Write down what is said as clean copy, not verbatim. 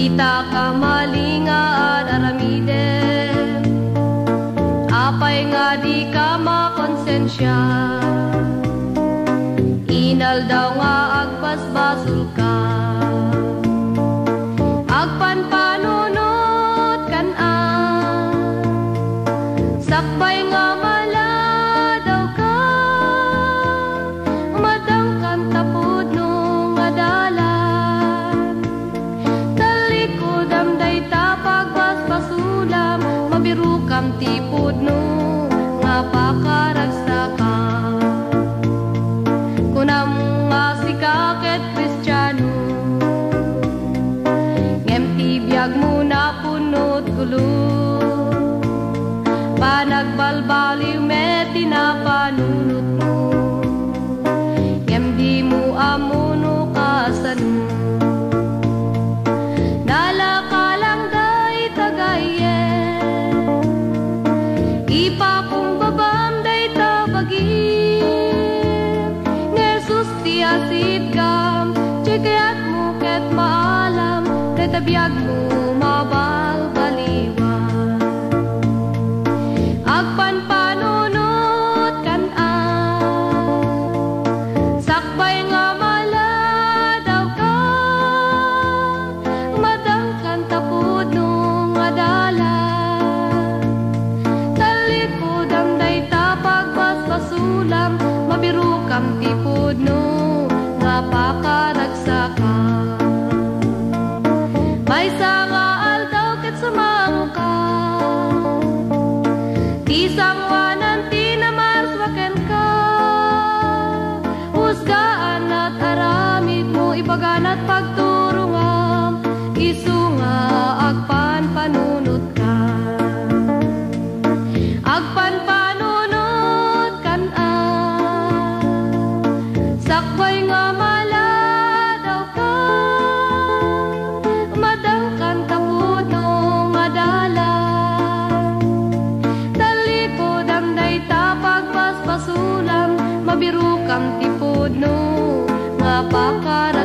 Ita ka malingaan aramiden, apay nga di ka makonsensya. Inal daw nga agbasbasol ka, agpanpanunot kan-an, sakbay nga mala daw ka, umadang kan tapod nung adalan. Talikod amday tapag basbasulam, mabiru kam tipod nung nga pakaragsa ka. Kunam nga si kaket Kristiyano, ngem tibiyag mo na punot gulo, panagbalbaliw met tinapanunot mo, ngem di mo amuno kasano. Nalakalang day tagayen, ipapong babam day tabagin, ngesus ti asid gam, tsikayat mo ket maalam, day tabiyag mo mabalbaliwan. Agpanpanunot kan-an, sakbay nga mala daw ka, madangkan tapod nung adalan. Talikod amday tapag basbasulam, mabiru kam tipod nung nga pakaragsakan. May sangaal daw ket sumamo ka, tisangwanan tinamarswaken ka, husgaan at aramid mo ibagan at pagturungam, isu nga agpanpanunot ka. Agpanpanunot kan-an, sakbay nga mala daw ka, madangkan tapod nung adalan. Talikod amday tapag basbasulam, mabiru kam tipod no nga pakara.